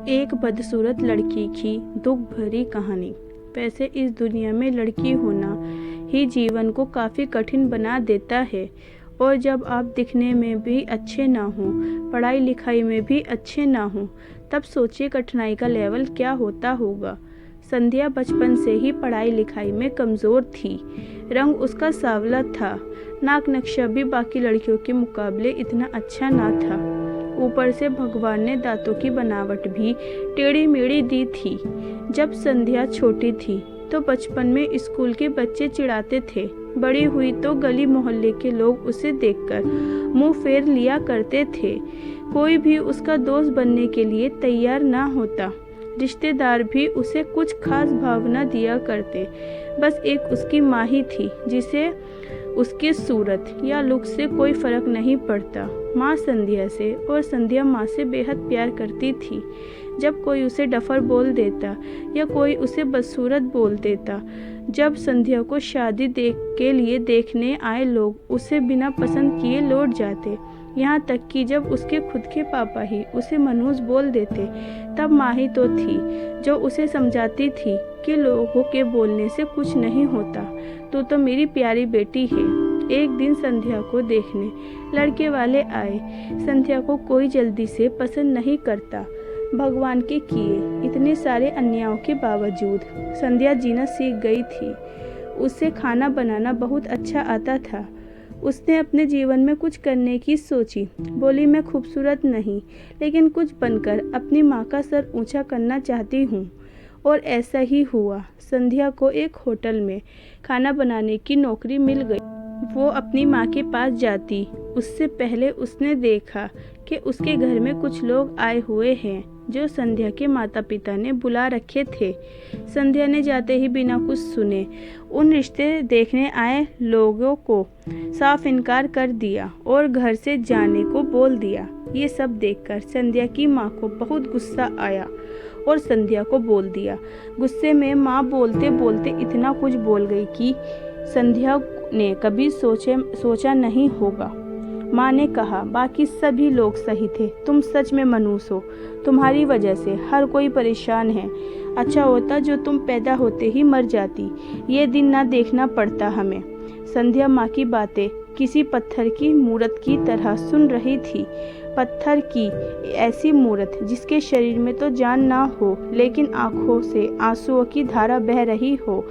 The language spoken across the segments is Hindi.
एक बदसूरत लड़की की दुख भरी कहानी। वैसे इस दुनिया में लड़की होना ही जीवन को काफ़ी कठिन बना देता है, और जब आप दिखने में भी अच्छे ना हों, पढ़ाई लिखाई में भी अच्छे ना हों, तब सोचिए कठिनाई का लेवल क्या होता होगा। संध्या बचपन से ही पढ़ाई लिखाई में कमज़ोर थी। रंग उसका सांवला था, नाक नक्शा भी बाकी लड़कियों के मुकाबले इतना अच्छा ना था। ऊपर से भगवान ने दांतों की बनावट भी टेढ़ी मेढ़ी दी थी। जब संध्या छोटी थी तो बचपन में स्कूल के बच्चे चिढ़ाते थे। बड़ी हुई तो गली मोहल्ले के लोग उसे देखकर मुंह फेर लिया करते थे। कोई भी उसका दोस्त बनने के लिए तैयार ना होता। रिश्तेदार भी उसे कुछ खास भाव न दिया करते। बस एक उसकी माँ ही थी जिसे उसकी सूरत या लुक से कोई फर्क नहीं पड़ता। माँ संध्या से और संध्या माँ से बेहद प्यार करती थी। जब कोई उसे डफर बोल देता या कोई उसे बदसूरत बोल देता, जब संध्या को शादी के लिए देखने आए लोग उसे बिना पसंद किए लौट जाते, यहाँ तक कि जब उसके खुद के पापा ही उसे मनहूस बोल देते, तब माँ ही तो थी जो उसे समझाती थी कि लोगों के बोलने से कुछ नहीं होता, तू तो मेरी प्यारी बेटी है। एक दिन संध्या को देखने लड़के वाले आए। संध्या को कोई जल्दी से पसंद नहीं करता। भगवान के किए इतने सारे अन्यायों के बावजूद संध्या जीना सीख गई थी। उसे खाना बनाना बहुत अच्छा आता था। उसने अपने जीवन में कुछ करने की सोची। बोली, मैं खूबसूरत नहीं, लेकिन कुछ बनकर अपनी माँ का सर ऊंचा करना चाहती हूँ। और ऐसा ही हुआ। संध्या को एक होटल में खाना बनाने की नौकरी मिल गई। वो अपनी माँ के पास जाती। उससे पहले उसने देखा कि उसके घर में कुछ लोग आए हुए हैं जो संध्या के माता पिता ने बुला रखे थे। संध्या ने जाते ही बिना कुछ सुने उन रिश्ते देखने आए लोगों को साफ इनकार कर दिया और घर से जाने को बोल दिया। ये सब देखकर संध्या की माँ को बहुत गुस्सा आया और संध्या को बोल दिया। गुस्से में माँ बोलते बोलते इतना कुछ बोल गई कि संध्या ने कभी सोचा नहीं होगा। माँ ने कहा, बाकी सभी लोग सही थे, तुम सच में मनहूस हो। तुम्हारी वजह से हर कोई परेशान है। अच्छा होता जो तुम पैदा होते ही मर जाती, ये दिन ना देखना पड़ता हमें। संध्या माँ की बातें किसी पत्थर की मूरत की तरह सुन रही थी। पत्थर की ऐसी मूरत जिसके शरीर में तो जान ना हो, लेकिन आंखों से आंसुओं की धारा बह रही हो।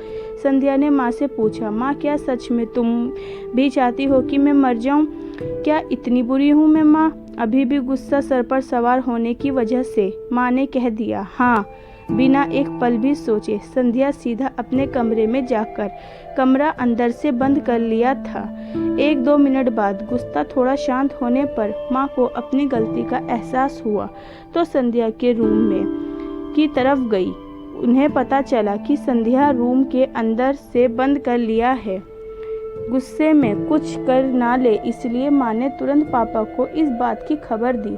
संध्या ने माँ से पूछा, माँ क्या सच में तुम भी चाहती हो कि मैं मर जाऊं? क्या इतनी बुरी हूँ मैं माँ? अभी भी गुस्सा सर पर सवार होने की वजह से माँ ने कह दिया, हाँ। बिना एक पल भी सोचे संध्या सीधा अपने कमरे में जाकर कमरा अंदर से बंद कर लिया था। 1-2 मिनट बाद गुस्सा थोड़ा शांत होने पर माँ को अपनी गलती का एहसास हुआ तो संध्या के रूम में की तरफ गई। उन्हें पता चला कि संध्या रूम के अंदर से बंद कर लिया है। गुस्से में कुछ कर ना ले, इसलिए माँ ने तुरंत पापा को इस बात की खबर दी।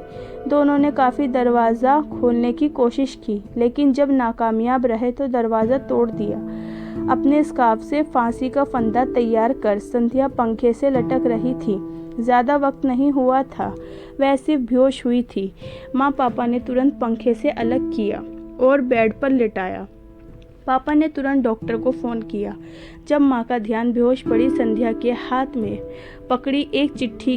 दोनों ने काफ़ी दरवाज़ा खोलने की कोशिश की, लेकिन जब नाकामयाब रहे तो दरवाज़ा तोड़ दिया। अपने स्कार्फ से फांसी का फंदा तैयार कर संध्या पंखे से लटक रही थी। ज़्यादा वक्त नहीं हुआ था, वह सिर्फ बेहोश हुई थी। माँ पापा ने तुरंत पंखे से अलग किया और बेड पर लिटाया। पापा ने तुरंत डॉक्टर को फ़ोन किया। जब माँ का ध्यान बेहोश पड़ी संध्या के हाथ में पकड़ी एक चिट्ठी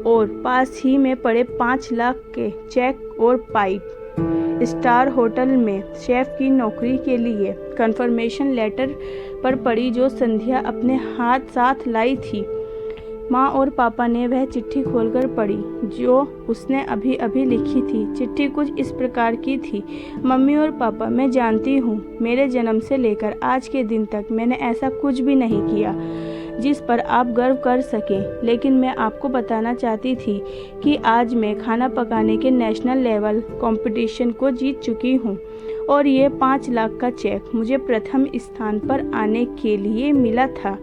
और पास ही में पड़े 5 लाख के चेक और पाइप स्टार होटल में शेफ की नौकरी के लिए कंफर्मेशन लेटर पर पड़ी जो संध्या अपने साथ लाई थी। माँ और पापा ने वह चिट्ठी खोलकर पढ़ी जो उसने अभी अभी लिखी थी। चिट्ठी कुछ इस प्रकार की थी, मम्मी और पापा, मैं जानती हूँ मेरे जन्म से लेकर आज के दिन तक मैंने ऐसा कुछ भी नहीं किया जिस पर आप गर्व कर सकें, लेकिन मैं आपको बताना चाहती थी कि आज मैं खाना पकाने के नेशनल लेवल कंपटीशन को जीत चुकी हूँ और ये 5 लाख का चेक मुझे प्रथम स्थान पर आने के लिए मिला था।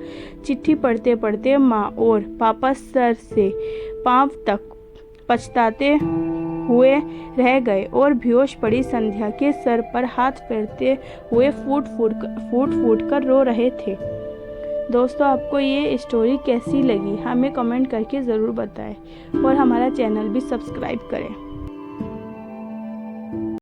चिट्ठी पढ़ते पढ़ते माँ और पापा सर से पाँव तक पछताते हुए रह गए और बेहोश पड़ी संध्या के सर पर हाथ फेरते हुए फूट फूट कर रो रहे थे। दोस्तों, आपको ये स्टोरी कैसी लगी हमें कमेंट करके ज़रूर बताएं और हमारा चैनल भी सब्सक्राइब करें।